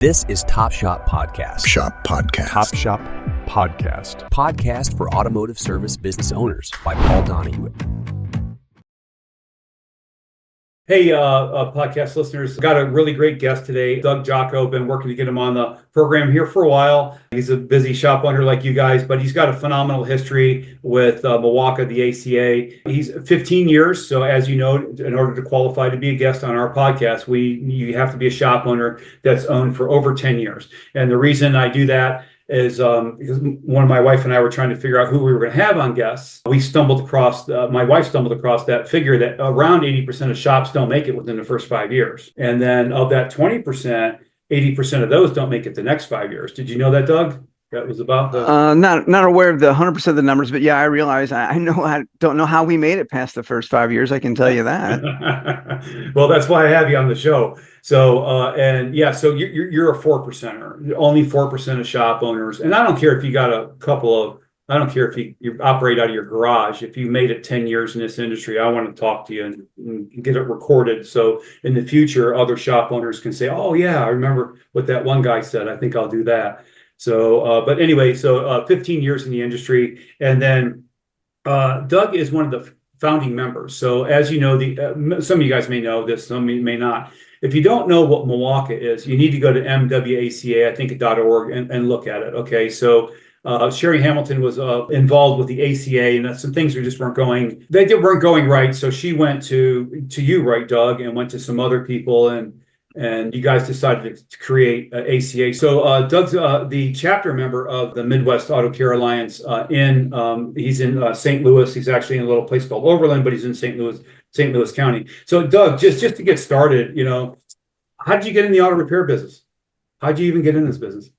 This is Top Shop Podcast. Shop Podcast. Top Shop Podcast. Podcast for automotive service business owners by Paul Donahue. Hey, podcast listeners, got a really great guest today, Doug Jacquot. Been working to get him on the program here for a while. He's a busy shop owner like you guys, but he's got a phenomenal history with Milwaukee, the ACA. He's 15 years. So as you know, in order to qualify to be a guest on our podcast, you have to be a shop owner that's owned for over 10 years. And the reason I do that is because when my wife and I were trying to figure out who we were going to have on guests, my wife stumbled across that figure that around 80% of shops don't make it within the first 5 years. And then of that 20%, 80% of those don't make it the next 5 years. Did you know that, Doug? That was about the... Not aware of the 100% of the numbers, but yeah, I realize I don't know how we made it past the first 5 years. I can tell you that. Well, that's why I have you on the show. So, so you're a 4%er, only 4% of shop owners. And I don't care if you got I don't care if you operate out of your garage. If you made it 10 years in this industry, I want to talk to you and get it recorded. So in the future, other shop owners can say, oh yeah, I remember what that one guy said. I think I'll do that. So, but anyway, 15 years in the industry. And then Doug is one of the founding members. So as you know, some of you guys may know this, some may not. If you don't know what Milwaukee is, you need to go to MWACA, I think .org, and look at it. Okay, so Sherry Hamilton was involved with the ACA, and some things weren't going right. So she went to you, right, Doug, and went to some other people, and you guys decided to create ACA. So Doug's the chapter member of the Midwest Auto Care Alliance. He's in St. Louis. He's actually in a little place called Overland, but he's in St. Louis County. So Doug, just to get started, how did you get in the auto repair business? How did you even get in this business?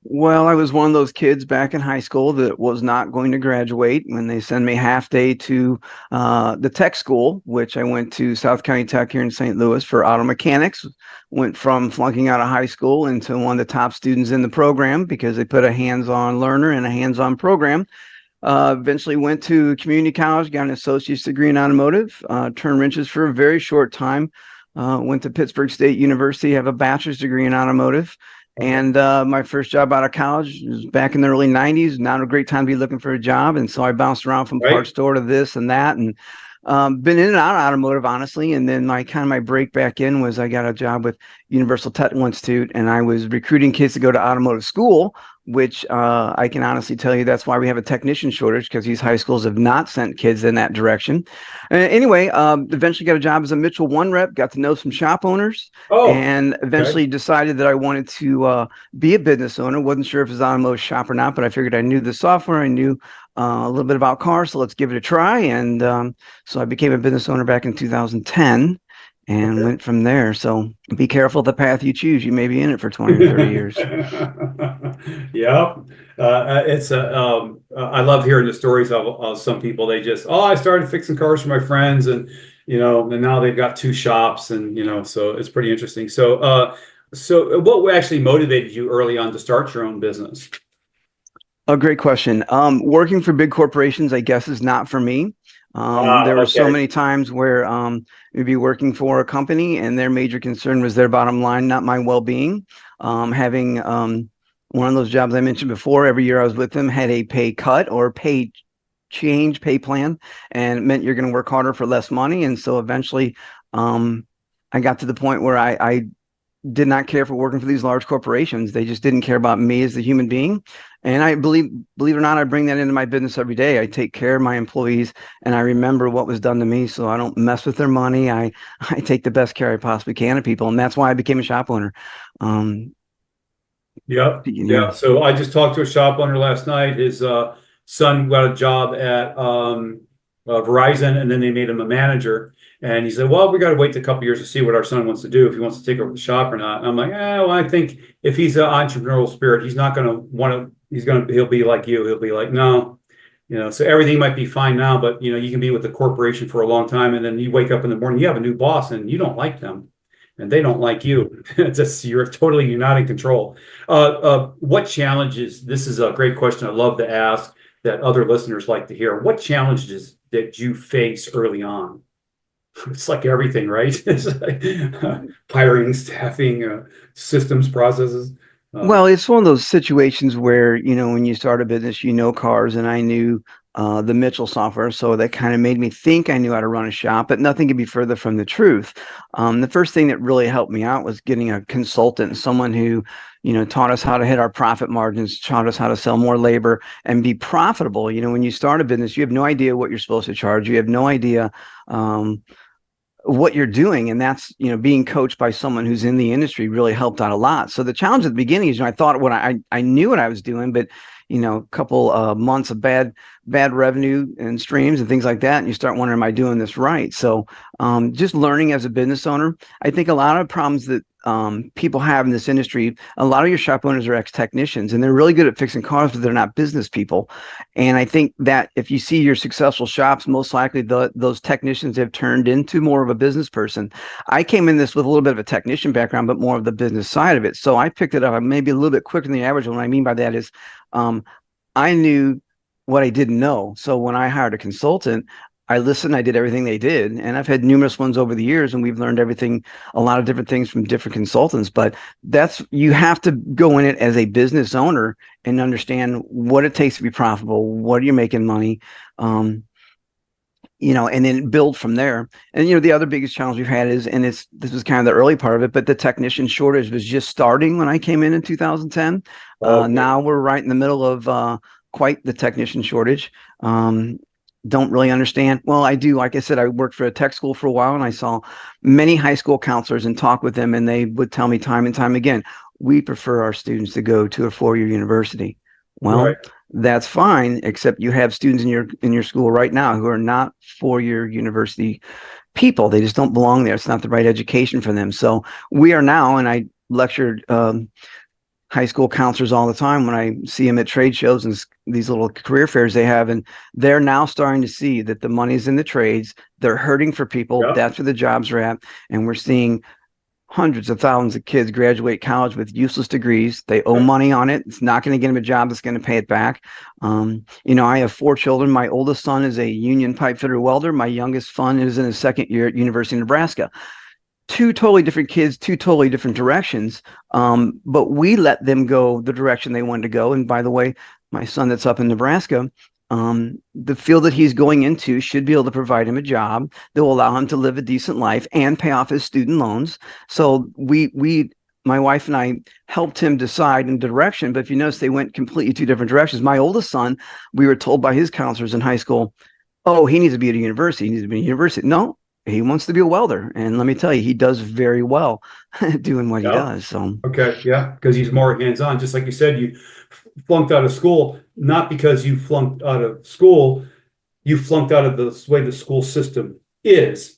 Well, I was one of those kids back in high school that was not going to graduate when they sent me half day to the tech school, which I went to South County Tech here in St. Louis for auto mechanics. Went from flunking out of high school into one of the top students in the program because they put a hands-on learner in a hands-on program. Eventually went to community college, got an associate's degree in automotive, turned wrenches for a very short time. Went to Pittsburgh State University, have a bachelor's degree in automotive. And my first job out of college was back in the early 90s. Not a great time to be looking for a job. And so I bounced around from parts store to this and that, and been in and out of automotive, honestly. And then my break back in was I got a job with Universal Technical Institute, and I was recruiting kids to go to automotive school, which I can honestly tell you that's why we have a technician shortage, because these high schools have not sent kids in that direction. Anyway, eventually got a job as a Mitchell 1 rep, got to know some shop owners, and eventually decided that I wanted to be a business owner. Wasn't sure if it was an automotive shop or not, but I figured I knew the software, I knew a little bit about cars, so let's give it a try. And so I became a business owner back in 2010. And went from there. So be careful the path you choose. You may be in it for 20 or 30 years. Yeah. I love hearing the stories of some people. They just, I started fixing cars for my friends, and, and now they've got 2 shops, and, so it's pretty interesting. So what actually motivated you early on to start your own business? A great question. Working for big corporations, I guess, is not for me. There were so many times where we'd be working for a company and their major concern was their bottom line, not my well-being. Having one of those jobs I mentioned before, every year I was with them had a pay cut or pay plan, and it meant you're going to work harder for less money. And so eventually I got to the point where I did not care for working for these large corporations. They just didn't care about me as a human being. And I believe it or not, I bring that into my business every day. I take care of my employees, and I remember what was done to me, so I don't mess with their money. I take the best care I possibly can of people, and that's why I became a shop owner. Yeah. So I just talked to a shop owner last night. His son got a job at Verizon, and then they made him a manager. And he said, well, we got to wait a couple years to see what our son wants to do, if he wants to take over the shop or not. And I'm like, well, I think if he's an entrepreneurial spirit, he's not going to want to, he'll be like you. He'll be like, no, so everything might be fine now, but, you can be with the corporation for a long time. And then you wake up in the morning, you have a new boss, and you don't like them, and they don't like you. You're not in control. What challenges, this is a great question I love to ask that other listeners like to hear. What challenges did you face early on? It's like everything, right? It's like, hiring, staffing, systems, processes. Well, Um, it's one of those situations where, when you start a business, cars, and I knew the Mitchell software. So that kind of made me think I knew how to run a shop, but nothing could be further from the truth. The first thing that really helped me out was getting a consultant, someone who, taught us how to hit our profit margins, taught us how to sell more labor and be profitable. When you start a business, you have no idea what you're supposed to charge. You have no idea. What you're doing, and that's being coached by someone who's in the industry really helped out a lot. So the challenge at the beginning is, I thought what I knew what I was doing, but a couple months of bad revenue and streams and things like that, and you start wondering, am I doing this right? So just learning as a business owner. I think a lot of problems that people have in this industry, a lot of your shop owners are ex-technicians, and they're really good at fixing cars, but they're not business people. And I think that if you see your successful shops, most likely those technicians have turned into more of a business person. I came in this with a little bit of a technician background, but more of the business side of it. So I picked it up maybe a little bit quicker than the average. And what I mean by that is I knew what I didn't know. So when I hired a consultant, I listened, I did everything they did. And I've had numerous ones over the years, and we've learned everything, a lot of different things from different consultants. But you have to go in it as a business owner and understand what it takes to be profitable, what are you making money, and then build from there. And, the other biggest challenge we've had is, and this was kind of the early part of it, but the technician shortage was just starting when I came in 2010. okay. Now we're right in the middle of quite the technician shortage. Don't really understand. Well, I do. Like I said, I worked for a tech school for a while, and I saw many high school counselors and talked with them, and they would tell me time and time again, we prefer our students to go to a four-year university. Well, Right. that's fine, except you have students in your school right now who are not four-year university people. They just don't belong there. It's not the right education for them. So we are now, and I lectured high school counselors all the time when I see them at trade shows and these little career fairs they have, and they're now starting to see that the money's in the trades. They're hurting for people. Yep. That's where the jobs are at, and we're seeing hundreds of thousands of kids graduate college with useless degrees. They owe money on it. It's not going to get them a job that's going to pay it back. I have 4 children. My oldest son is a union pipe fitter welder. My youngest son is in his second year at University of Nebraska. 2 totally different kids, 2 totally different directions. But we let them go the direction they wanted to go. And by the way, my son that's up in Nebraska, the field that he's going into should be able to provide him a job that will allow him to live a decent life and pay off his student loans. So my wife and I helped him decide in direction. But if you notice, they went completely 2 different directions. My oldest son, we were told by his counselors in high school, oh, he needs to be at a university. He needs to be at a university. No, he wants to be a welder. And let me tell you, he does very well doing what he does. So, Okay. Yeah. Because he's more hands-on. Just like you said, you flunked out of school, not because you flunked out of school, you flunked out of the way the school system is.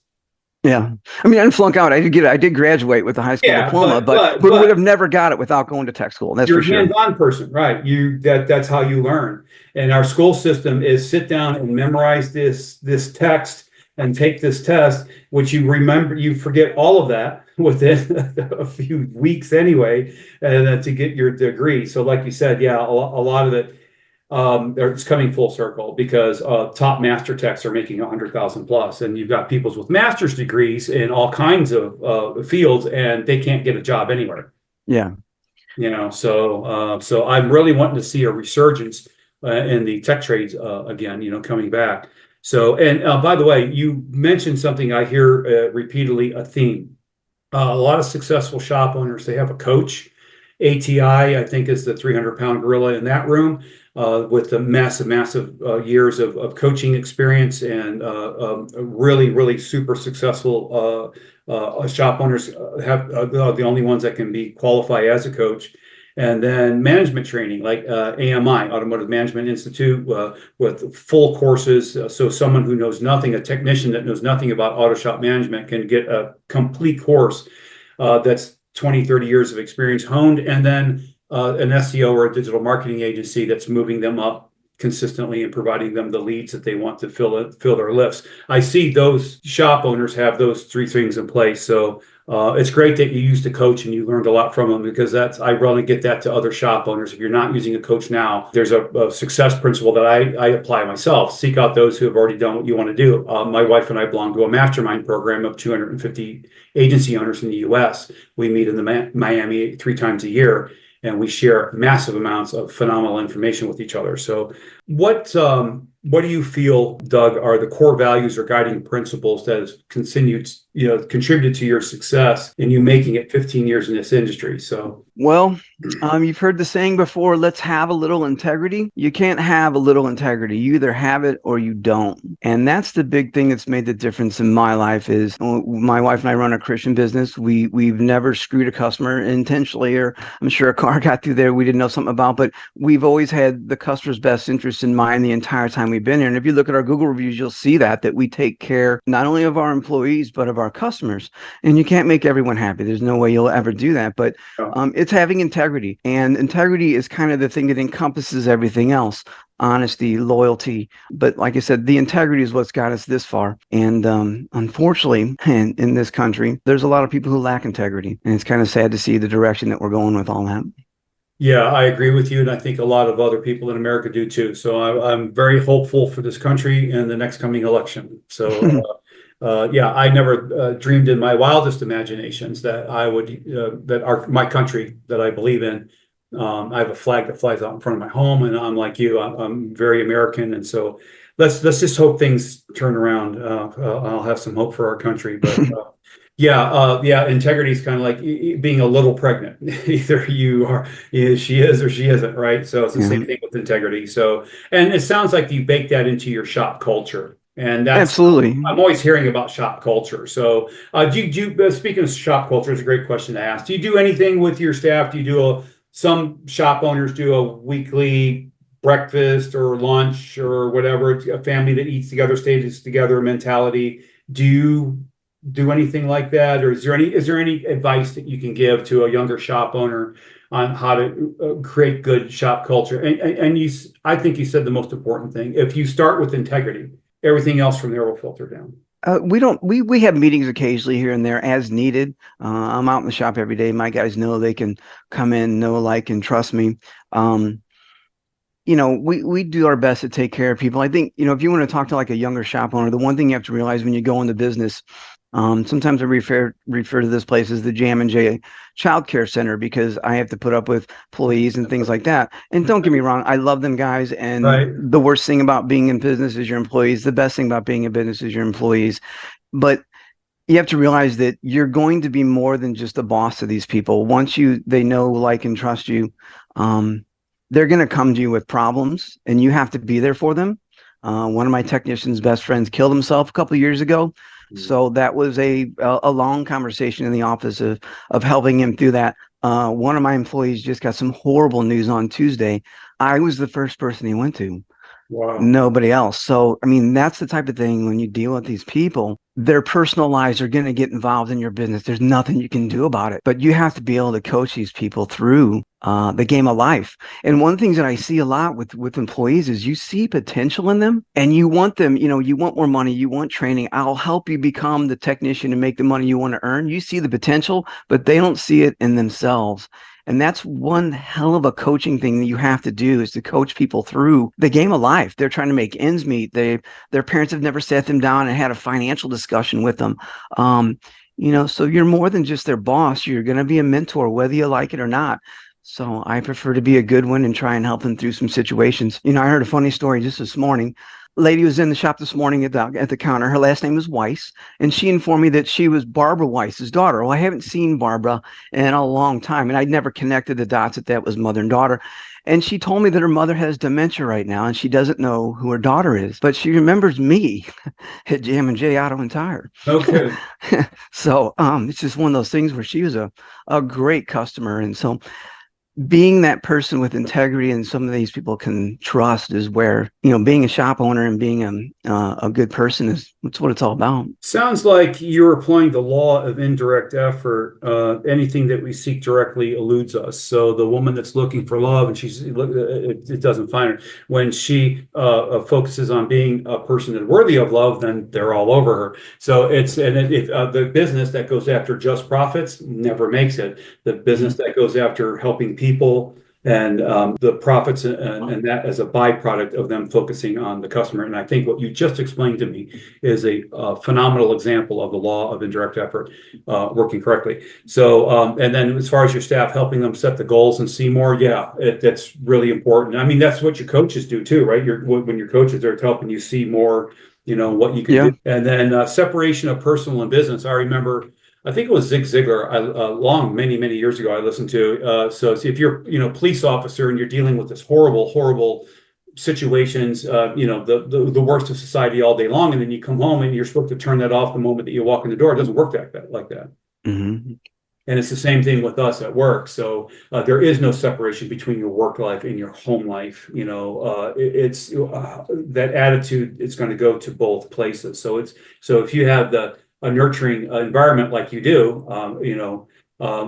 yeah. I mean, I didn't flunk out. I did graduate with a high school diploma, but would have never got it without going to tech school. That's You're for a sure. hands-on person, right? That's how you learn. And our school system is sit down and memorize this text and take this test, which you forget all of that within a few weeks anyway, and then to get your degree. So like you said, yeah, a lot of it, it's coming full circle because top master techs are making 100,000 plus, and you've got people with master's degrees in all kinds of fields, and they can't get a job anywhere. Yeah. So I'm really wanting to see a resurgence in the tech trades again, coming back. So, and by the way, you mentioned something I hear repeatedly, a theme. A lot of successful shop owners, they have a coach. ATI, I think, is the 300-pound gorilla in that room with the massive years of coaching experience, and really super successful shop owners have the only ones that can be qualified as a coach. And then management training like AMI, Automotive Management Institute, with full courses. So someone who knows nothing, a technician that knows nothing about auto shop management, can get a complete course that's 20, 30 years of experience honed. And then an SEO or a digital marketing agency that's moving them up consistently and providing them the leads that they want to fill their lifts. I see those shop owners have those three things in place. So it's great that you used a coach and you learned a lot from them, because I really get that to other shop owners. If you're not using a coach now, there's a success principle that I apply myself. Seek out those who have already done what you want to do. My wife and I belong to a mastermind program of 250 agency owners in the US. We meet in the Miami 3 times a year, and we share massive amounts of phenomenal information with each other. So what do you feel, Doug, are the core values or guiding principles that has contributed to your success in you making it 15 years in this industry? So, well, you've heard the saying before, let's have a little integrity. You can't have a little integrity. You either have it or you don't. And that's the big thing that's made the difference in my life. Is my wife and I run a Christian business. We've never screwed a customer intentionally, or I'm sure a car got through there we didn't know something about, but we've always had the customer's best interest in mind the entire time we've been here. And if you look at our Google reviews, you'll see that we take care not only of our employees, but of our customers. And you can't make everyone happy. There's no way you'll ever do that. But it's having integrity. And integrity is kind of the thing that encompasses everything else. Honesty, loyalty. But like I said, the integrity is what's got us this far. And unfortunately, in this country, there's a lot of people who lack integrity. And it's kind of sad to see the direction that we're going with all that. Yeah, I agree with you. And I think a lot of other people in America do too. So I'm very hopeful for this country and the next coming election. So yeah, I never dreamed in my wildest imaginations that my country that I believe in. I have a flag that flies out in front of my home, and I'm like you. I'm very American, and so let's just hope things turn around. I'll have some hope for our country, but yeah, integrity is kind of like being a little pregnant. Either she is or she isn't, right? So it's the same thing with integrity. So, and it sounds like you bake that into your shop culture. And that's absolutely. I'm always hearing about shop culture. So, speaking of shop culture, it's a great question to ask. Do you do anything with your staff? Do you do some shop owners do a weekly breakfast or lunch or whatever? It's a family that eats together, stays together mentality. Do you do anything like that, or is there any advice that you can give to a younger shop owner on how to create good shop culture? And I think you said the most important thing. If you start with integrity, everything else from there will filter down. We have meetings occasionally here and there as needed. I'm out in the shop every day. My guys know they can come in, know, like, and trust me. We do our best to take care of people. I think, if you want to talk to like a younger shop owner, the one thing you have to realize when you go into business, sometimes I refer to this place as the Jammin J Child Care Center, because I have to put up with employees and things like that. And don't get me wrong, I love them guys. And the worst thing about being in business is your employees. The best thing about being in business is your employees. But you have to realize that you're going to be more than just a boss to these people. Once they know, like, and trust you, they're going to come to you with problems, and you have to be there for them. One of my technician's best friends killed himself a couple of years ago. So that was a long conversation in the office of helping him through that. One of my employees just got some horrible news on Tuesday. I was the first person he went to. Wow. Nobody else. So, I mean, that's the type of thing when you deal with these people, their personal lives are going to get involved in your business. There's nothing you can do about it, but you have to be able to coach these people through the game of life. And one of the things that I see a lot with employees is you see potential in them, and you want them, you want more money, you want training. I'll help you become the technician and make the money you want to earn. You see the potential, but they don't see it in themselves. And that's one hell of a coaching thing that you have to do, is to coach people through the game of life. They're trying to make ends meet. Their parents have never sat them down and had a financial discussion with them. So you're more than just their boss. You're going to be a mentor, whether you like it or not. So I prefer to be a good one and try and help them through some situations. I heard a funny story just this morning. Lady was in the shop this morning at the counter. Her last name was Weiss, and she informed me that she was Barbara Weiss's daughter. Well, I haven't seen Barbara in a long time, and I'd never connected the dots that was mother and daughter. And she told me that her mother has dementia right now, and she doesn't know who her daughter is, but she remembers me at Jammin J Auto and Tire. Okay. So it's just one of those things where she was a great customer, and so being that person with integrity and some of these people can trust is where, being a shop owner and being a good person that's what it's all about. Sounds like you're applying the law of indirect effort. Anything that we seek directly eludes us. So the woman that's looking for love and it doesn't find her. When she focuses on being a person that's worthy of love, then they're all over her. So the business that goes after just profits never makes it. The business that goes after helping people and the profits and that as a byproduct of them focusing on the customer. And I think what you just explained to me is a phenomenal example of the law of indirect effort working correctly. So, and then as far as your staff, helping them set the goals and see more, that's really important. I mean, that's what your coaches do too, right? When your coaches are helping you see more, what you can do. And then separation of personal and business. I remember, I think it was Zig Ziglar, many years ago, I listened to. So if you're, police officer and you're dealing with this horrible situations, the worst of society all day long, and then you come home and you're supposed to turn that off the moment that you walk in the door. It doesn't work like that. Mm-hmm. And it's the same thing with us at work. So there is no separation between your work life and your home life. It's that attitude. It's going to go to both places. So if you have a nurturing environment like you do,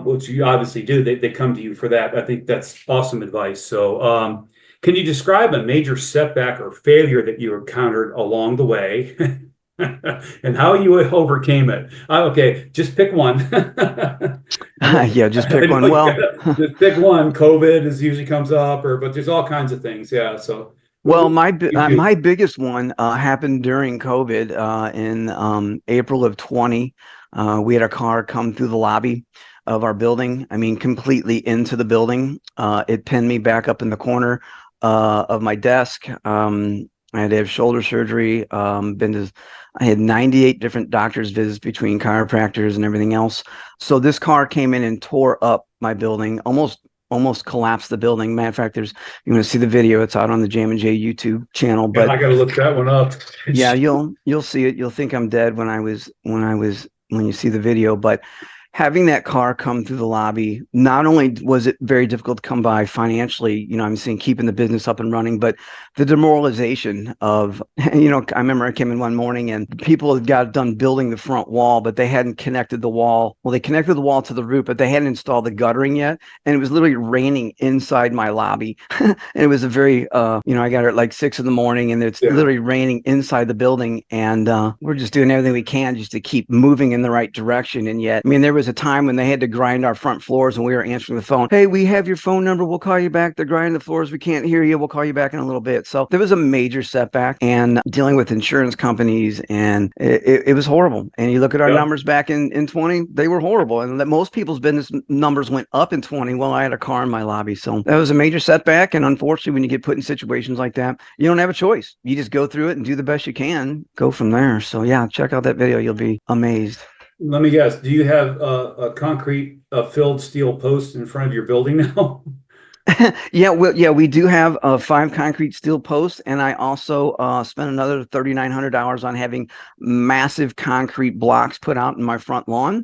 which you obviously do, they come to you for that. I think that's awesome advice. So can you describe a major setback or failure that you encountered along the way and how you overcame it? Okay, just pick one. Yeah, just pick one. Well, just pick one. COVID usually comes up, but there's all kinds of things. Yeah. So. Well, my biggest one happened during COVID in April of 20. We had a car come through the lobby of our building. I mean, completely into the building. It pinned me back up in the corner of my desk. I had to have shoulder surgery. I had 98 different doctor's visits between chiropractors and everything else. So this car came in and tore up my building, almost collapsed the building. Matter of fact, you're going to see the video. It's out on the Jammin J YouTube channel. But I got to look that one up. Yeah, you'll see it. You'll think I'm dead when you see the video. But having that car come through the lobby, not only was it very difficult to come by financially, I'm saying keeping the business up and running, but the demoralization of, I remember I came in one morning and people had got done building the front wall, but they hadn't connected the wall. Well, they connected the wall to the roof, but they hadn't installed the guttering yet. And it was literally raining inside my lobby. And it was a very, I got it at like 6 a.m. and it's literally raining inside the building. And we're just doing everything we can just to keep moving in the right direction. And yet, there was a time when they had to grind our front floors and we were answering the phone. Hey, we have your phone number. We'll call you back. They're grinding the floors. We can't hear you. We'll call you back in a little bit. So there was a major setback and dealing with insurance companies, and it was horrible. And you look at our numbers back in 20, they were horrible. And that most people's business numbers went up in 20. Well, I had a car in my lobby. So that was a major setback. And unfortunately, when you get put in situations like that, you don't have a choice. You just go through it and do the best you can, go from there. So yeah, check out that video. You'll be amazed. Let me guess. Do you have a concrete filled steel post in front of your building now? We do have 5 concrete steel posts, and I also spent another $3,900 on having massive concrete blocks put out in my front lawn.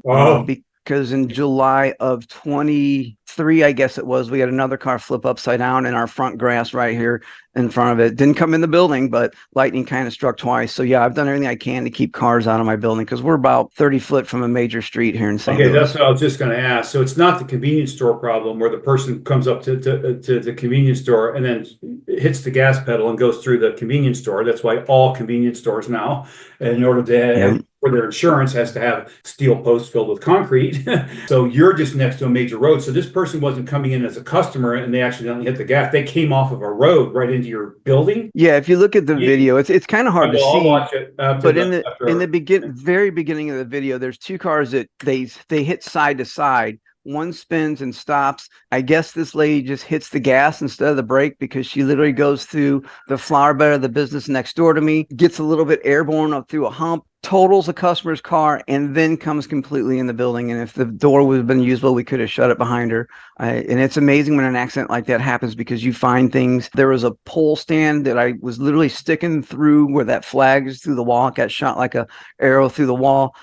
Because in July of 23, I guess it was, we had another car flip upside down in our front grass right here in front of it. Didn't come in the building, but lightning kind of struck twice. So yeah, I've done everything I can to keep cars out of my building because we're about 30 foot from a major street here in St. Louis. That's what I was just going to ask. So it's not the convenience store problem where the person comes up to the convenience store and then hits the gas pedal and goes through the convenience store. That's why all convenience stores now, in order to for their insurance, has to have steel posts filled with concrete. So you're just next to a major road. So this person wasn't coming in as a customer and they accidentally hit the gas. They came off of a road right into your building. Yeah, if you look at the video, it's kind of hard to see. I'll watch it but in the very beginning of the video, there's 2 cars that they hit side to side. One spins and stops. I guess this lady just hits the gas instead of the brake because she literally goes through the flower bed of the business next door to me, gets a little bit airborne up through a hump, totals a customer's car, and then comes completely in the building. And if the door would have been usable, we could have shut it behind her. And it's amazing when an accident like that happens because you find things. There was a pole stand that I was literally sticking through where that flag is through the wall. It got shot like a arrow through the wall.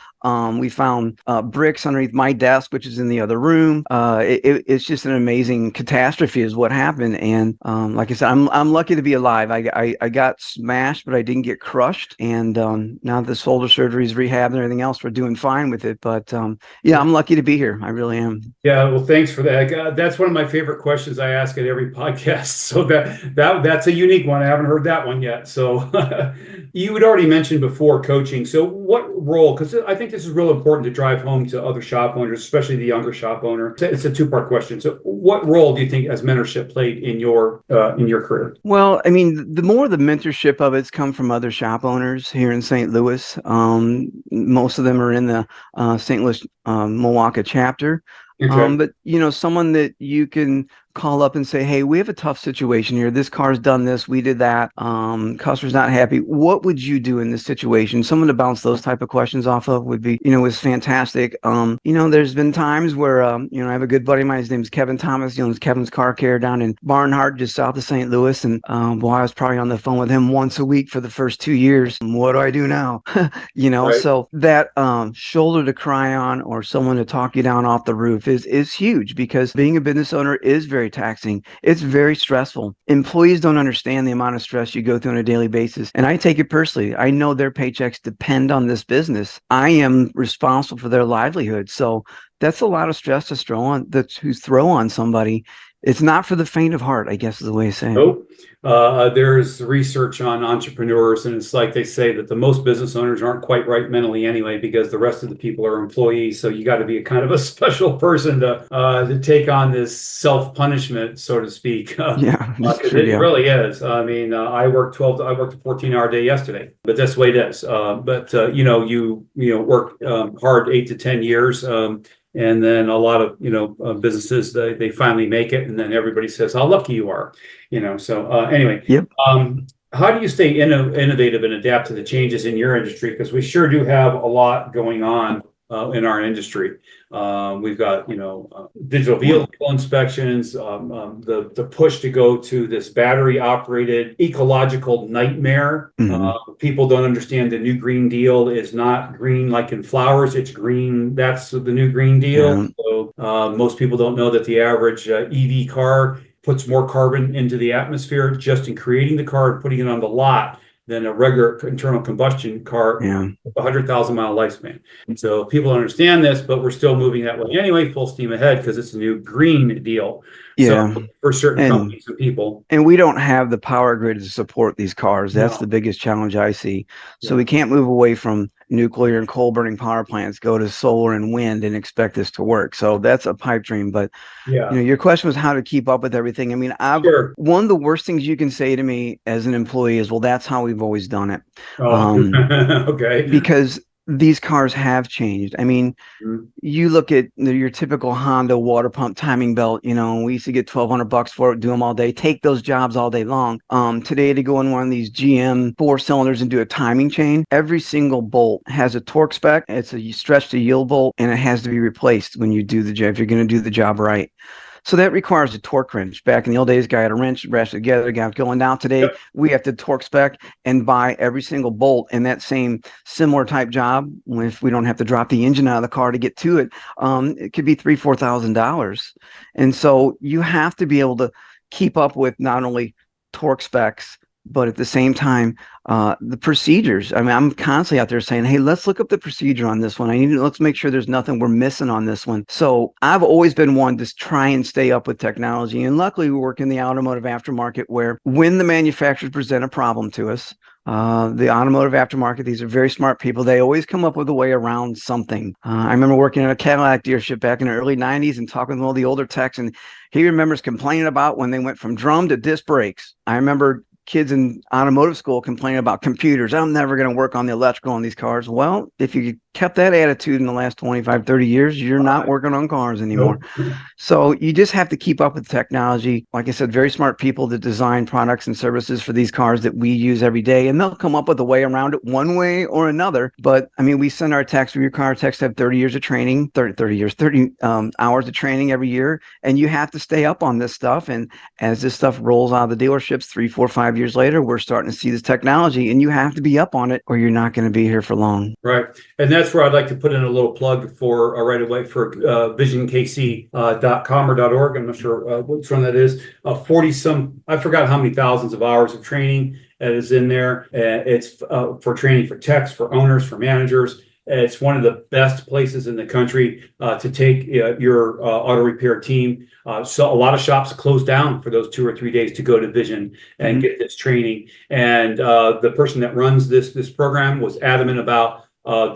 We found bricks underneath my desk, which is in the other room. It's just an amazing catastrophe is what happened. And like I said, I'm lucky to be alive. I got smashed, but I didn't get crushed. And now that the shoulder surgery is rehab and everything else, we're doing fine with it. But yeah, I'm lucky to be here. I really am. Yeah, well, thanks for that. That's one of my favorite questions I ask at every podcast. So that's a unique one. I haven't heard that one yet. So you had already mentioned before coaching. So what role? Because I think this is real important to drive home to other shop owners, especially the younger shop owner. It's a two-part question. So what role do you think has mentorship played in your career? Well, I mean, the more the mentorship of it's come from other shop owners here in St. Louis. Most of them are in the St. Louis Milwaukee chapter. Okay. But someone that you can call up and say, hey, we have a tough situation here. This car's done this, we did that. Customer's not happy. What would you do in this situation? Someone to bounce those type of questions off of would be, was fantastic. There's been times where, I have a good buddy of mine, his name's Kevin Thomas, it's Kevin's Car Care down in Barnhart, just south of St. Louis. And I was probably on the phone with him once a week for the first 2 years. What do I do now? Right. So that shoulder to cry on or someone to talk you down off the roof is huge, because being a business owner is very taxing. It's very stressful. Employees don't understand the amount of stress you go through on a daily basis. And I take it personally. I know their paychecks depend on this business. I am responsible for their livelihood. So that's a lot of stress to throw on somebody. It's not for the faint of heart, I guess is the way to say it. Nope. There's research on entrepreneurs, and it's like they say that the most business owners aren't quite right mentally anyway, because the rest of the people are employees. So you got to be a kind of a special person to take on this self-punishment, so to speak. Yeah, that's true, It yeah. really is. I mean, I worked a 14-hour day yesterday, but that's the way it is. You work hard 8 to 10 years. And then a lot of businesses, they finally make it, and then everybody says how lucky you are, So anyway, Yep. How do you stay innovative and adapt to the changes in your industry? Because we sure do have a lot going on in our industry. We've got digital vehicle inspections, the push to go to this battery operated ecological nightmare. People don't understand the new Green Deal is not green like in flowers, it's green. That's the new Green Deal. Yeah. So most people don't know that the average EV car puts more carbon into the atmosphere just in creating the car and putting it on the lot than a regular internal combustion car Yeah. with a 100,000-mile lifespan. So people don't understand this, but we're still moving that way anyway, full steam ahead, because it's a new Green Deal. Yeah. So for certain companies and people. And we don't have the power grid to support these cars. That's No. the biggest challenge I see. So Yeah. we can't move away from nuclear and coal burning power plants, go to solar and wind and expect this to work. So that's a pipe dream. But Yeah. your question was how to keep up with everything. I mean, Sure. one of the worst things you can say to me as an employee is, well, that's how we've always done it. Oh, okay. Because these cars have changed. I mean, Mhm. you look at your typical Honda water pump timing belt, we used to get $1,200 for it, do them all day, take those jobs all day long. Today to go in one of these GM 4-cylinders and do a timing chain, every single bolt has a torque spec. It's a stretch to yield bolt, and it has to be replaced when you do the job, if you're going to do the job right. So that requires a torque wrench. Back in the old days, guy had a wrench, brash together, guy was going down. Today, Yep. we have to torque spec and buy every single bolt in that same similar type job. If we don't have to drop the engine out of the car to get to it, it could be $3,000-$4,000. And so you have to be able to keep up with not only torque specs, but at the same time, the procedures. I mean, I'm constantly out there saying, hey, let's look up the procedure on this one. Let's make sure there's nothing we're missing on this one. So I've always been one to try and stay up with technology. And luckily, we work in the automotive aftermarket, where when the manufacturers present a problem to us, the automotive aftermarket, these are very smart people. They always come up with a way around something. I remember working at a Cadillac dealership back in the early 90s and talking with all the older techs, and he remembers complaining about when they went from drum to disc brakes. I remember kids in automotive school complaining about computers. I'm never going to work on the electrical on these cars. Well, if you kept that attitude in the last 25, 30 years, you're not working on cars anymore. Nope. So you just have to keep up with technology. Like I said, very smart people that design products and services for these cars that we use every day, and they'll come up with a way around it one way or another. But I mean, we send our techs, your car techs have 30 years of training, 30 hours of training every year. And you have to stay up on this stuff. And as this stuff rolls out of the dealerships 3, 4, 5 years later, we're starting to see this technology, and you have to be up on it or you're not going to be here for long. Right. And that's that's where I'd like to put in a little plug for right away for visionkc.com or .org. I'm not sure which one that is. 40 some, I forgot how many thousands of hours of training that is in there. It's for training for techs, for owners, for managers. It's one of the best places in the country to take your auto repair team. So a lot of shops close down for those 2 or 3 days to go to Vision and get this training. And the person that runs this program was adamant about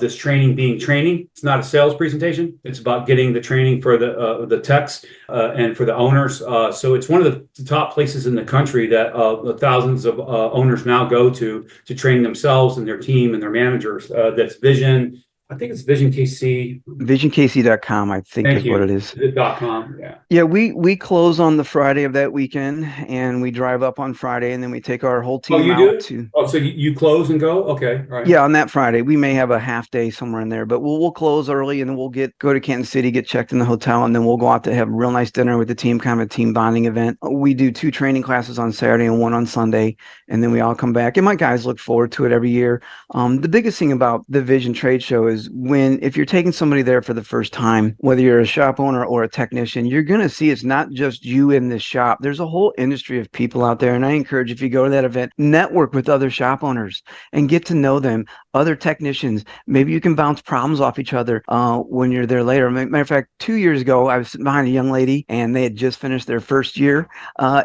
this training being training. It's not a sales presentation. It's about getting the training for the techs and for the owners. So it's one of the top places in the country that the thousands of owners now go to train themselves and their team and their managers. That's Vision. I think it's Vision KC. VisionKC.com, I think is what it is. .com, yeah. Yeah, we close on the Friday of that weekend, and we drive up on Friday, and then we take our whole team out to. Oh, so you close and go? Okay, right. Yeah, on that Friday, we may have a half day somewhere in there, but we'll close early, and then we'll go to Kansas City, get checked in the hotel, and then we'll go out to have a real nice dinner with the team, kind of a team bonding event. We do 2 training classes on Saturday and 1 on Sunday, and then we all come back. And my guys look forward to it every year. The biggest thing about the Vision Trade Show is if you're taking somebody there for the first time, whether you're a shop owner or a technician, you're going to see it's not just you in this shop. There's a whole industry of people out there. And I encourage, if you go to that event, network with other shop owners and get to know them, other technicians. Maybe you can bounce problems off each other when you're there later. Matter of fact, 2 years ago, I was sitting behind a young lady and they had just finished their first year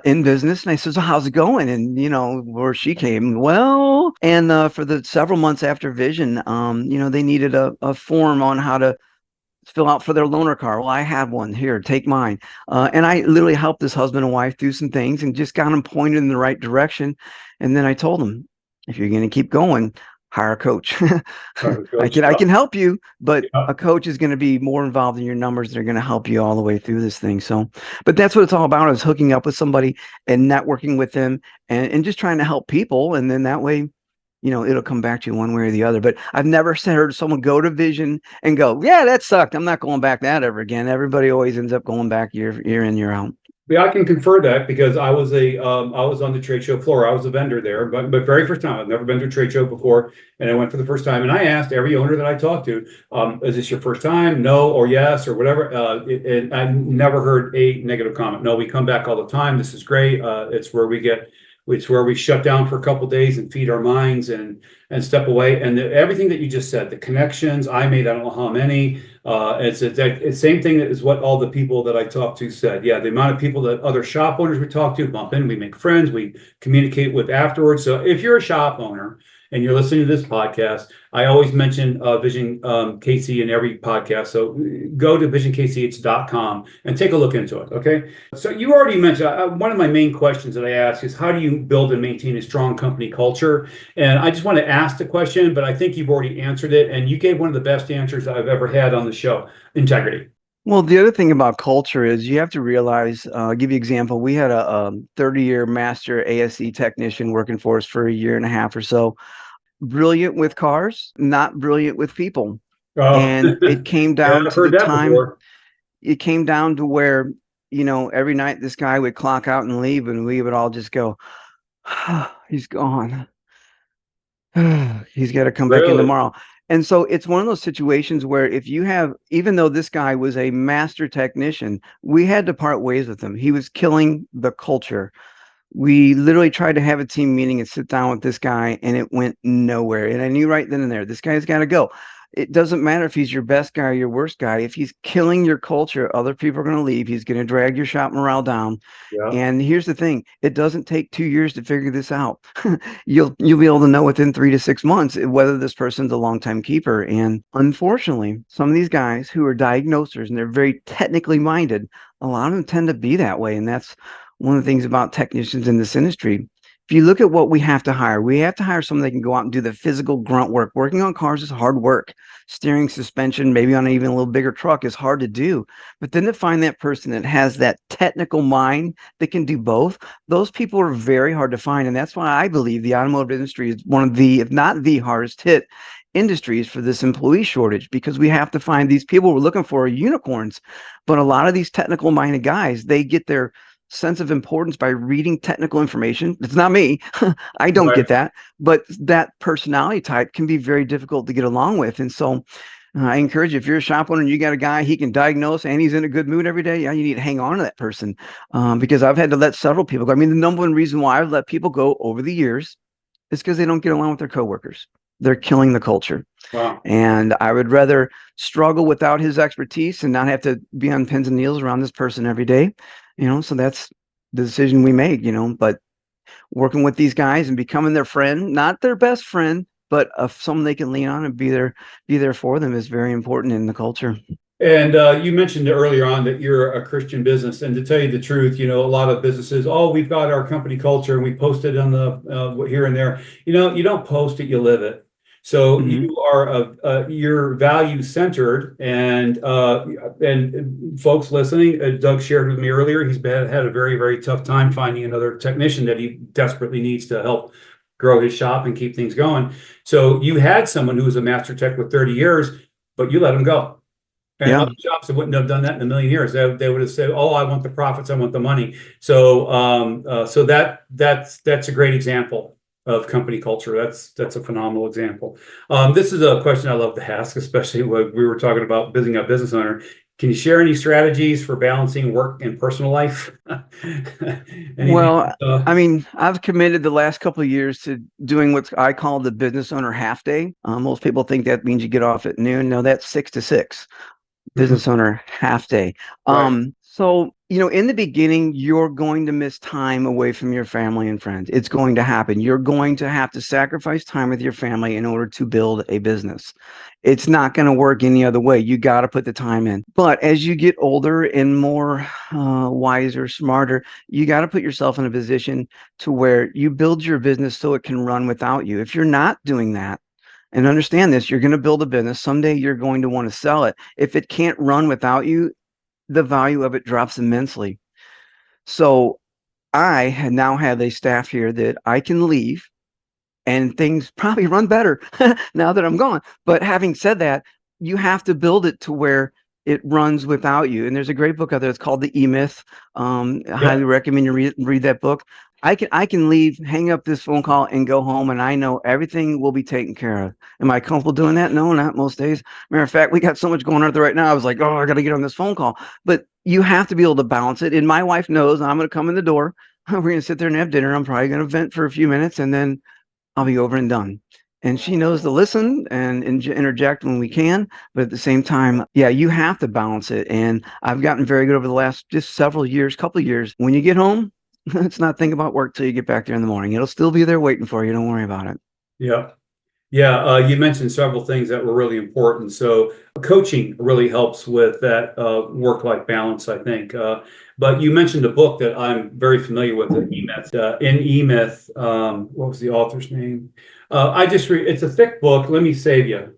in business. And I said, so how's it going? And, where she came, well, and for the several months after Vision, they needed a form on how to fill out for their loaner car. Well, I had one. Here, take mine. And I literally helped this husband and wife do some things and just got them pointed in the right direction. And then I told them, if you're going to keep going, hire a coach. I can help you, but a coach is going to be more involved in your numbers. They're going to help you all the way through this thing. So, but that's what it's all about, is hooking up with somebody and networking with them and just trying to help people. And then that way, it'll come back to you one way or the other. But I've never heard someone go to Vision and go, yeah, that sucked, I'm not going back that ever again. Everybody always ends up going back year in, year out. Yeah, I can confer that because I was on the trade show floor. I was a vendor there, but very first time. I've never been to a trade show before, and I went for the first time. And I asked every owner that I talked to, "Is this your first time? No, or yes, or whatever." And I never heard a negative comment. No, we come back all the time. This is great. It's where we shut down for a couple of days and feed our minds and step away. And everything that you just said, the connections I made, I don't know how many. It's the same thing as what all the people that I talked to said. Yeah, the amount of people that other shop owners we talk to bump in, we make friends, we communicate with afterwards. So if you're a shop owner and you're listening to this podcast, I always mention Vision KC in every podcast. So go to visionkch.com and take a look into it. Okay. So you already mentioned one of my main questions that I ask is, how do you build and maintain a strong company culture? And I just want to ask the question, but I think you've already answered it. And you gave one of the best answers I've ever had on the show: integrity. Well, the other thing about culture is you have to realize, I'll give you an example. We had a 30-year master ASE technician working for us for a year and a half or so. Brilliant with cars, not brilliant with people. Oh. And it came down to the time. Before. It came down to where, every night this guy would clock out and leave, and we would all just go, he's gone. He's got to come back in tomorrow. And so it's one of those situations where even though this guy was a master technician, we had to part ways with him. He was killing the culture. We literally tried to have a team meeting and sit down with this guy, and it went nowhere. And I knew right then and there, this guy's got to go. It doesn't matter if he's your best guy or your worst guy. If he's killing your culture, other people are going to leave. He's going to drag your shop morale down. Yeah. And here's the thing. It doesn't take 2 years to figure this out. You'll be able to know within 3 to 6 months whether this person's a longtime keeper. And unfortunately, some of these guys who are diagnosers and they're very technically minded, a lot of them tend to be that way. And that's one of the things about technicians in this industry. If you look at what we have to hire someone that can go out and do the physical grunt work. Working on cars is hard work. Steering, suspension, maybe on even a little bigger truck is hard to do. But then to find that person that has that technical mind that can do both, those people are very hard to find. And that's why I believe the automotive industry is one of the, if not the hardest hit industries for this employee shortage, because we have to find these people we're looking for are unicorns. But a lot of these technical minded guys, they get their sense of importance by reading technical information. It's not me. I don't Right. get that, but that personality type can be very difficult to get along with. And so I encourage you, if you're a shop owner and you got a guy, he can diagnose and he's in a good mood every day, yeah, you need to hang on to that person. Because I've had to let several people go. I mean, the number one reason why I've let people go over the years is because they don't get along with their coworkers. They're killing the culture. Wow. And I would rather struggle without his expertise and not have to be on pins and needles around this person every day. So that's the decision we make, but working with these guys and becoming their friend, not their best friend, but someone they can lean on and be there for them is very important in the culture. And you mentioned earlier on that you're a Christian business, and to tell you the truth, a lot of businesses, oh, we've got our company culture and we post it on the here and there. You don't post it, you live it. So you are you're value centered, and folks listening, Doug shared with me earlier, he's had a very, very tough time finding another technician that he desperately needs to help grow his shop and keep things going. So you had someone who was a master tech with 30 years, but you let him go. And Yeah. other shops that wouldn't have done that in a million years. They would have said, "Oh, I want the profits, I want the money." So that's a great example of company culture. That's a phenomenal example. This is a question I love to ask, especially when we were talking about being a business owner. Can you share any strategies for balancing work and personal life? Well, uh, I mean, I've committed the last couple of years to doing what I call the business owner half day. Most people think that means you get off at noon. No, that's 6 to 6. Business owner half day. right. So, in the beginning, you're going to miss time away from your family and friends. It's going to happen. You're going to have to sacrifice time with your family in order to build a business. It's not going to work any other way. You got to put the time in. But as you get older and more wiser, smarter, you got to put yourself in a position to where you build your business so it can run without you. If you're not doing that, and understand this, you're going to build a business. Someday you're going to want to sell it. If it can't run without you, the value of it drops immensely. So I now have a staff here that I can leave and things probably run better now that I'm gone. But having said that, you have to build it to where it runs without you. And there's a great book out there. It's called The E-Myth. I highly recommend you read that book. I can leave, hang up this phone call, and go home, and I know everything will be taken care of. Am I comfortable doing that? No, not most days. Matter of fact, we got so much going on right now. I was like, oh, I got to get on this phone call. But you have to be able to balance it. And my wife knows I'm going to come in the door. We're going to sit there and have dinner. I'm probably going to vent for a few minutes, and then I'll be over and done. And she knows to listen and interject when we can. But at the same time, yeah, you have to balance it. And I've gotten very good over the last just several years, couple of years. When you get home, let's not think about work till you get back there in the morning. It'll still be there waiting for you. Don't worry about it. Yeah. Yeah, you mentioned several things that were really important. So coaching really helps with that work-life balance, I think. But you mentioned a book that I'm very familiar with, the E-Myth. In E-Myth, what was the author's name? I just read. It's a thick book. Let me save you.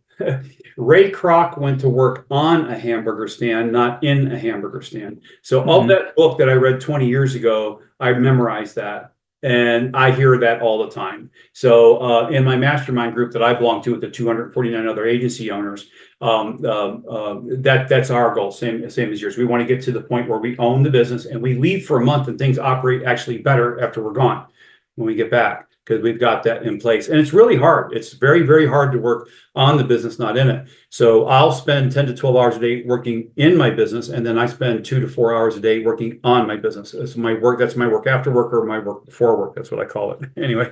Ray Kroc went to work on a hamburger stand, not in a hamburger stand. So all that book that I read 20 years ago, I memorized that. And I hear that all the time. So in my mastermind group that I belong to with the 249 other agency owners, that's our goal, same as yours. We want to get to the point where we own the business and we leave for a month and things operate actually better after we're gone when we get back, because we've got that in place. And it's really hard. It's very, very hard to work on the business, not in it. So I'll spend 10 to 12 hours a day working in my business, and then I spend 2 to 4 hours a day working on my business. It's my work. That's my work after work, or my work before work. That's what I call it. Anyway,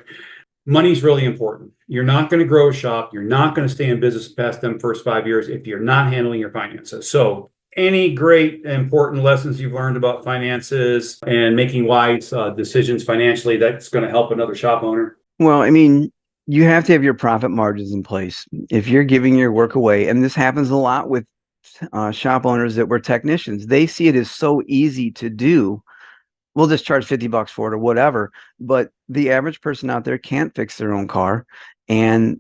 money's really important. You're not going to grow a shop. You're not going to stay in business past them first 5 years if you're not handling your finances. So any great important lessons you've learned about finances and making wise decisions financially that's going to help another shop owner? Well, I mean, you have to have your profit margins in place. If you're giving your work away, and this happens a lot with shop owners that were technicians, they see it as so easy to do. We'll just charge $50 for it or whatever. But the average person out there can't fix their own car. And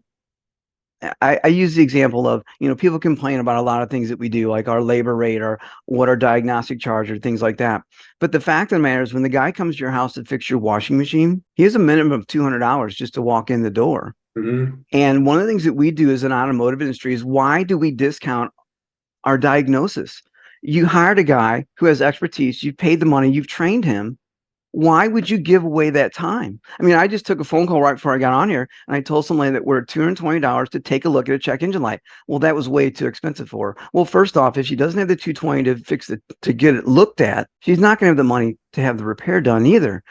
I use the example of, people complain about a lot of things that we do, like our labor rate or what our diagnostic charge or things like that. But the fact of the matter is, when the guy comes to your house to fix your washing machine, he has a minimum of $200 just to walk in the door. And one of the things that we do as an automotive industry is, why do we discount our diagnosis? You hired a guy who has expertise, you paid the money, you've trained him, Why would you give away that time? I mean, I just took a phone call right before I got on here, and I told somebody that we're $220 to take a look at a check engine light. Well, that was way too expensive for her. Well, first off, if she doesn't have the 220 to fix it, to get it looked at, she's not going to have the money to have the repair done either.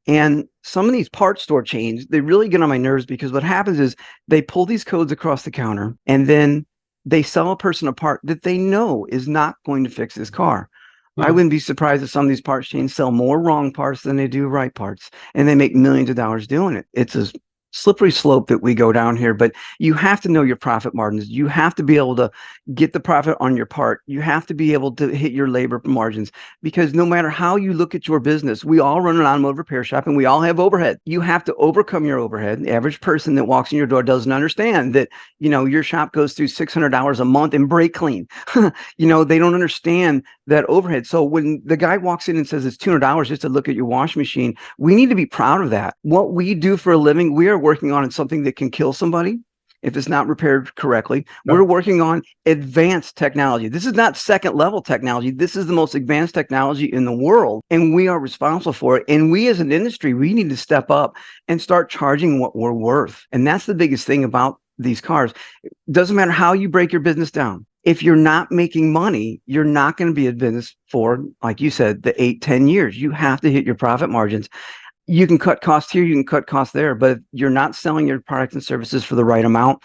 And some of these parts store chains, they really get on my nerves because what happens is they pull these codes across the counter and then they sell a person a part that they know is not going to fix this car. I wouldn't be surprised if some of these parts chains sell more wrong parts than they do right parts, and they make millions of dollars doing it. It's a slippery slope that we go down here, but you have to know your profit margins. You have to be able to get the profit on your part. You have to be able to hit your labor margins, because no matter how you look at your business, we all run an automotive repair shop and we all have overhead. You have to overcome your overhead. The average person that walks in your door doesn't understand that, your shop goes through $600 a month in brake clean. They don't understand that overhead. So when the guy walks in and says it's $200 just to look at your washing machine, we need to be proud of that. What we do for a living, we are working on something that can kill somebody if it's not repaired correctly. We're working on advanced technology. This is not second level technology. This is the most advanced technology in the world, and we are responsible for it. And we as an industry, we need to step up and start charging what we're worth. And that's the biggest thing about these cars. It doesn't matter how you break your business down. If you're not making money, you're not going to be in business for, like you said, the 8-10 years. You have to hit your profit margins. You can cut costs here, you can cut costs there, but if you're not selling your products and services for the right amount,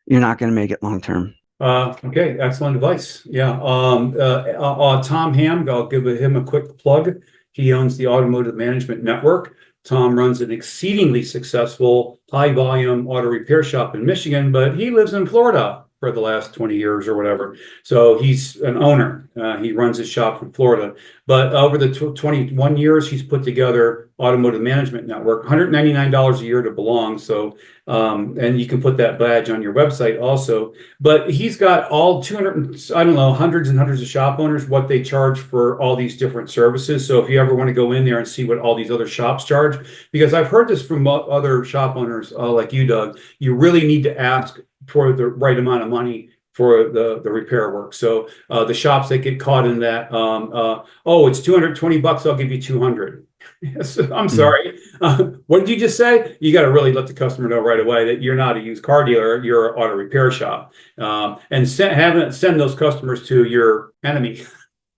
you're not going to make it long term. Okay, excellent advice. Yeah. Tom Ham, I'll give him a quick plug. He owns the Automotive Management Network. Tom runs an exceedingly successful high volume auto repair shop in Michigan, but he lives in Florida for the last 20 years or whatever. So he's an owner. He runs his shop from Florida. But over the 21 years, he's put together Automotive Management Network, $199 a year to belong. So, and you can put that badge on your website also. But he's got all 200, I don't know, hundreds and hundreds of shop owners, what they charge for all these different services. So if you ever want to go in there and see what all these other shops charge, because I've heard this from other shop owners like you, Doug, you really need to ask for the right amount of money for the repair work. So the shops that get caught in that, it's $220, I'll give you 200. Yes, I'm sorry. What did you just say? You got to really let the customer know right away that you're not a used car dealer, you're an auto repair shop, and send those customers to your enemy.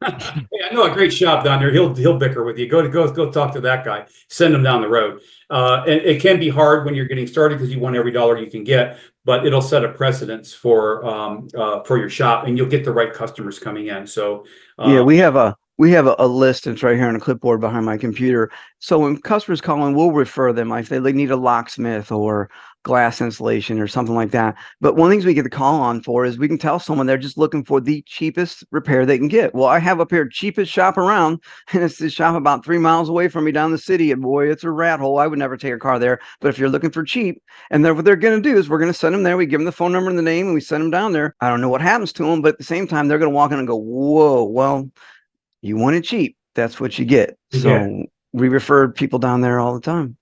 Hey, I know a great shop down there. He'll bicker with you. Go talk to that guy. Send him down the road. And it can be hard when you're getting started because you want every dollar you can get, but it'll set a precedence for your shop, and you'll get the right customers coming in. So yeah, we have a list that's right here on a clipboard behind my computer. So when customers call in, we'll refer them if they need a locksmith or glass installation or something like that. But one of the things we get the call on for is we can tell someone they're just looking for the cheapest repair they can get. Well, I have up here cheapest shop around, and it's this shop about 3 miles away from me down the city. And boy, it's a rat hole. I would never take a car there. But if you're looking for cheap, and what they're going to do is we're going to send them there. We give them the phone number and the name, and we send them down there. I don't know what happens to them, but at the same time, they're going to walk in and go, whoa, well, you want it cheap. That's what you get. So we refer people down there all the time.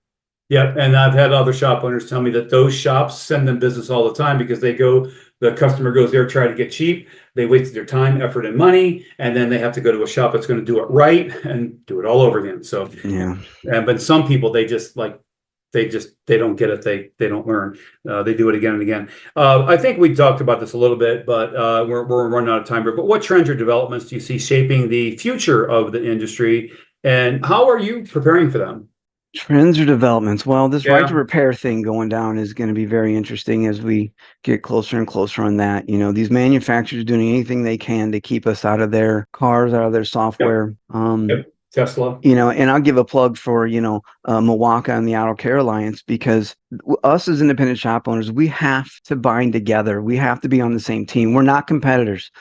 Yeah, and I've had other shop owners tell me that those shops send them business all the time because the customer goes there, try to get cheap. They wasted their time, effort, and money, and then they have to go to a shop that's going to do it right and do it all over again. So yeah, but some people they don't get it. They don't learn. They do it again and again. I think we talked about this a little bit, but we're running out of time here. But what trends or developments do you see shaping the future of the industry, and how are you preparing for them? Trends or developments? Well, this right to repair thing going down is going to be very interesting as we get closer and closer on that. These manufacturers doing anything they can to keep us out of their cars, out of their software. Tesla. And I'll give a plug for, Milwaukee and the Auto Care Alliance, because us as independent shop owners, we have to bind together. We have to be on the same team. We're not competitors.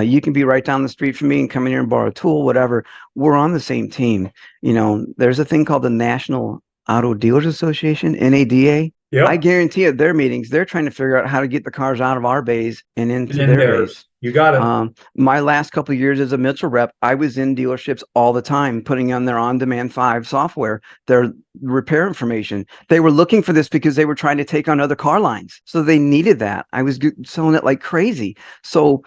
You can be right down the street from me and come in here and borrow a tool, whatever. We're on the same team. There's a thing called the National Auto Dealers Association, NADA. Yep. I guarantee at their meetings, they're trying to figure out how to get the cars out of our bays and into their bays. You got it. My last couple of years as a Mitchell rep, I was in dealerships all the time, putting on their on-demand 5 software, their repair information. They were looking for this because they were trying to take on other car lines. So they needed that. I was selling it like crazy. So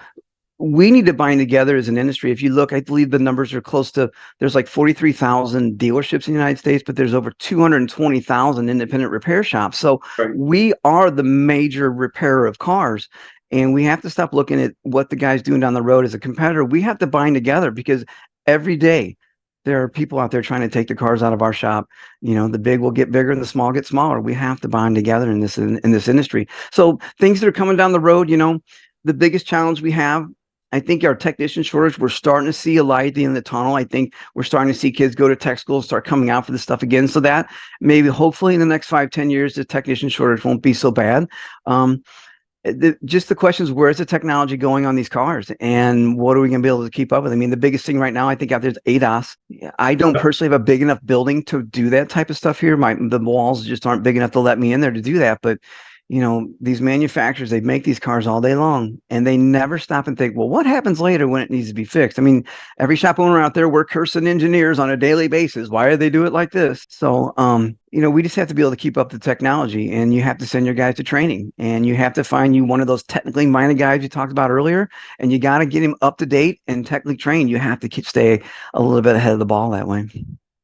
we need to bind together as an industry. If you look, I believe the numbers are close to, there's like 43,000 dealerships in the United States, but there's over 220,000 independent repair shops. So Right. we are the major repairer of cars. And we have to stop looking at what the guy's doing down the road as a competitor. We have to bind together because every day there are people out there trying to take the cars out of our shop. The big will get bigger and the small get smaller. We have to bind together in this industry. So things that are coming down the road, the biggest challenge we have, I think, our technician shortage. We're starting to see a light at the end of the tunnel. I think we're starting to see kids go to tech school, start coming out for this stuff again. So that maybe hopefully in the next 5-10 years, the technician shortage won't be so bad. Just the question is, where's the technology going on these cars, and what are we going to be able to keep up with? I mean, the biggest thing right now, I think, out there is ADAS. I don't personally have a big enough building to do that type of stuff here. The walls just aren't big enough to let me in there to do that. But these manufacturers, they make these cars all day long, and they never stop and think, well, what happens later when it needs to be fixed? I mean, every shop owner out there, we're cursing engineers on a daily basis. Why do they do it like this? So, we just have to be able to keep up the technology, and you have to send your guys to training, and you have to find you one of those technically minded guys you talked about earlier, and you got to get him up to date and technically trained. You have to stay a little bit ahead of the ball that way.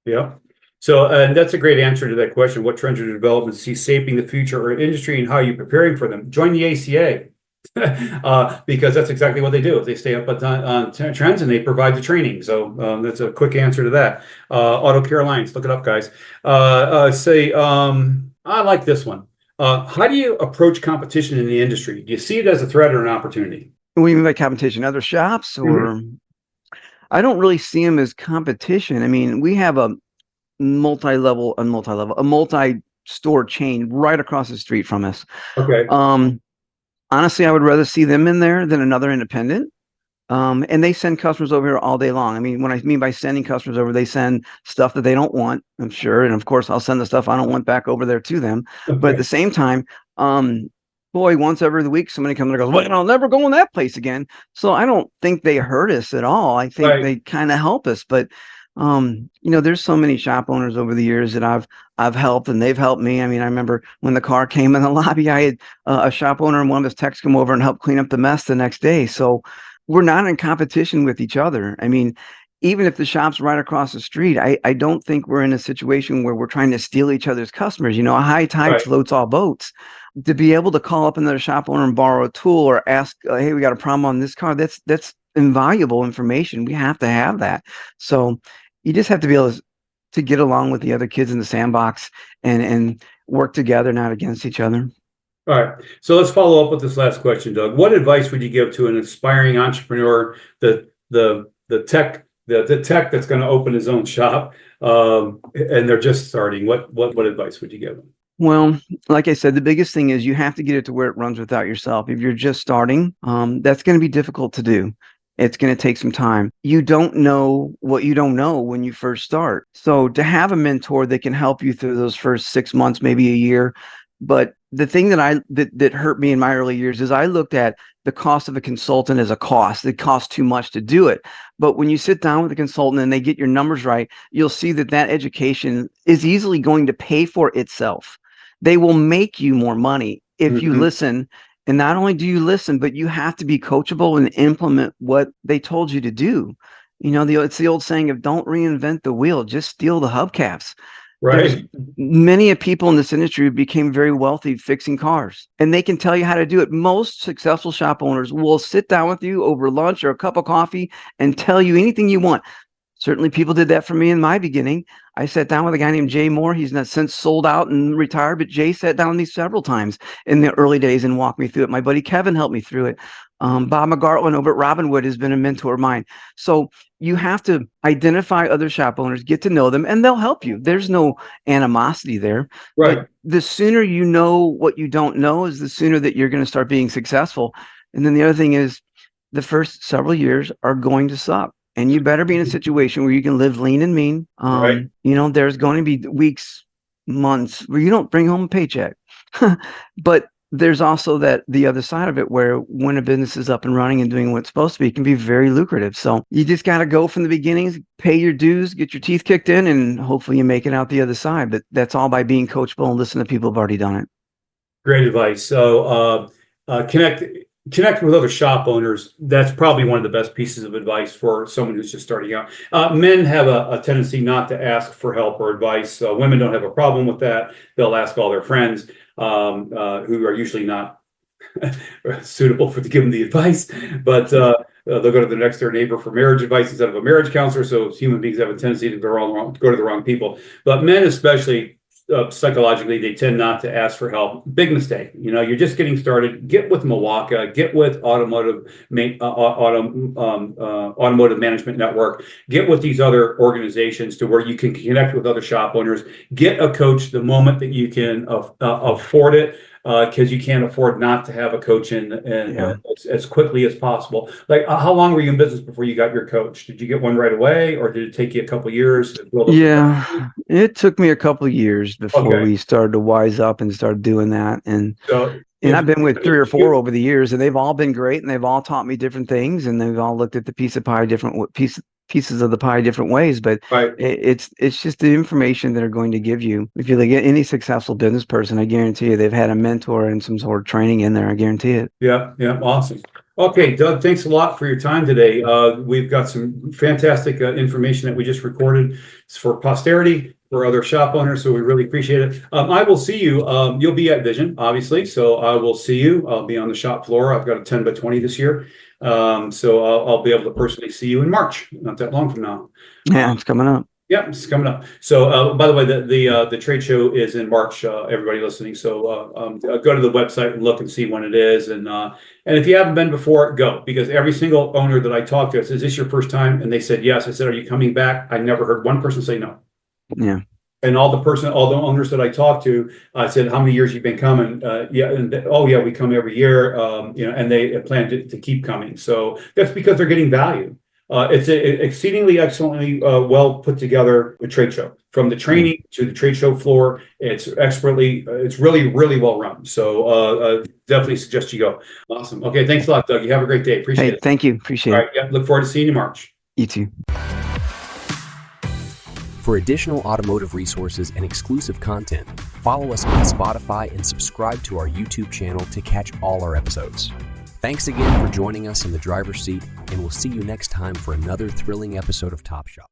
Yeah. So, and that's a great answer to that question. What trends or developments see shaping the future or industry, and how are you preparing for them? Join the ACA. Because that's exactly what they do. They stay up on trends and they provide the training. So that's a quick answer to that. Auto Care Alliance, look it up, guys. I like this one. How do you approach competition in the industry? Do you see it as a threat or an opportunity? What do you mean by competition? Other shops, or I don't really see them as competition. I mean, we have a multi-store chain right across the street from us. Okay. Honestly, I would rather see them in there than another independent. And they send customers over here all day long. I mean, when I mean by sending customers over, they send stuff that they don't want, I'm sure. And of course, I'll send the stuff I don't want back over there to them. Okay. But at the same time, once every week, somebody comes and goes, well, I'll never go in that place again. So I don't think they hurt us at all. I think they kind of help us. But there's so many shop owners over the years that I've helped, and they've helped me. I mean, I remember when the car came in the lobby, I had a shop owner and one of his techs come over and help clean up the mess the next day. So we're not in competition with each other. I mean, even if the shop's right across the street, I don't think we're in a situation where we're trying to steal each other's customers. A high tide floats all boats. To be able to call up another shop owner and borrow a tool, or ask, hey, we got a problem on this car, that's invaluable information. We have to have that. So you just have to be able to get along with the other kids in the sandbox and work together, not against each other. All right. So let's follow up with this last question, Doug. What advice would you give to an aspiring entrepreneur, the tech that's going to open his own shop, and they're just starting? What advice would you give them? Well, like I said, the biggest thing is you have to get it to where it runs without yourself. If you're just starting, that's going to be difficult to do. It's going to take some time. You don't know what you don't know when you first start. So to have a mentor that can help you through those first 6 months, maybe a year. But the thing that hurt me in my early years is I looked at the cost of a consultant as a cost. It costs too much to do it. But when you sit down with a consultant and they get your numbers right, you'll see that education is easily going to pay for itself. They will make you more money if you listen. And not only do you listen, but you have to be coachable and implement what they told you to do. It's the old saying of don't reinvent the wheel, just steal the hubcaps. Right. There's many people in this industry who became very wealthy fixing cars, and they can tell you how to do it. Most successful shop owners will sit down with you over lunch or a cup of coffee and tell you anything you want. Certainly people did that for me in my beginning. I sat down with a guy named Jay Moore. He's not since sold out and retired, but Jay sat down with me several times in the early days and walked me through it. My buddy Kevin helped me through it. Bob McGartland over at Robinwood has been a mentor of mine. So you have to identify other shop owners, get to know them, and they'll help you. There's no animosity there. Right. But the sooner you know what you don't know is the sooner that you're going to start being successful. And then the other thing is the first several years are going to suck. And you better be in a situation where you can live lean and mean. Right. There's going to be weeks, months where you don't bring home a paycheck. But there's also the other side of it where when a business is up and running and doing what it's supposed to be, it can be very lucrative. So you just got to go from the beginnings, pay your dues, get your teeth kicked in, and hopefully you make it out the other side. But that's all by being coachable and listening to people who've already done it. Great advice. So connect connect with other shop owners. That's probably one of the best pieces of advice for someone who's just starting out. Men have a tendency not to ask for help or advice. Women don't have a problem with that. They'll ask all their friends who are usually not suitable to give them the advice, but they'll go to the next door neighbor for marriage advice instead of a marriage counselor. So human beings have a tendency to go to the wrong people. But men, especially psychologically, they tend not to ask for help. Big mistake. You're just getting started. Get with Milwaukee. Get with Automotive Management Network. Get with these other organizations to where you can connect with other shop owners. Get a coach the moment that you can afford it. Because you can't afford not to have a coach in as quickly as possible. Like, how long were you in business before you got your coach? Did you get one right away, or did it take you a couple of years to build up? Yeah, it took me a couple of years before we started to wise up and start doing that. And I've been with 3 or 4 over the years, and they've all been great, and they've all taught me different things, and they've all looked at the piece of pie pieces of the pie different ways, but it's just the information that are going to give you. If you look at any successful business person, I guarantee you they've had a mentor and some sort of training in there. I guarantee it. Yeah, awesome. Okay, Doug, thanks a lot for your time today. We've got some fantastic information that we just recorded. It's for posterity, for other shop owners, so we really appreciate it. I will see you. You'll be at Vision, obviously, so I will see you. I'll be on the shop floor. I've got a 10 by 20 this year. So I'll be able to personally see you in March, not that long from now. Yeah, it's coming up. Yeah, it's coming up. So, by the way, the trade show is in March. Everybody listening, so go to the website and look and see when it is. And if you haven't been before, go, because every single owner that I talked to says, "Is this your first time?" And they said yes. I said, "Are you coming back?" I never heard one person say no. Yeah. And all the owners that I talked to, I said, "How many years you've been coming?" We come every year. And they plan to keep coming. So that's because they're getting value. It's an exceedingly excellently well put together trade show, from the training to the trade show floor. It's really, really well run. So definitely suggest you go. Awesome. Okay, thanks a lot, Doug. You have a great day. Appreciate it. Thank you. Appreciate it. All right. Yeah, look forward to seeing you in March. You too. For additional automotive resources and exclusive content, follow us on Spotify and subscribe to our YouTube channel to catch all our episodes. Thanks again for joining us in the driver's seat, and we'll see you next time for another thrilling episode of Top Shop.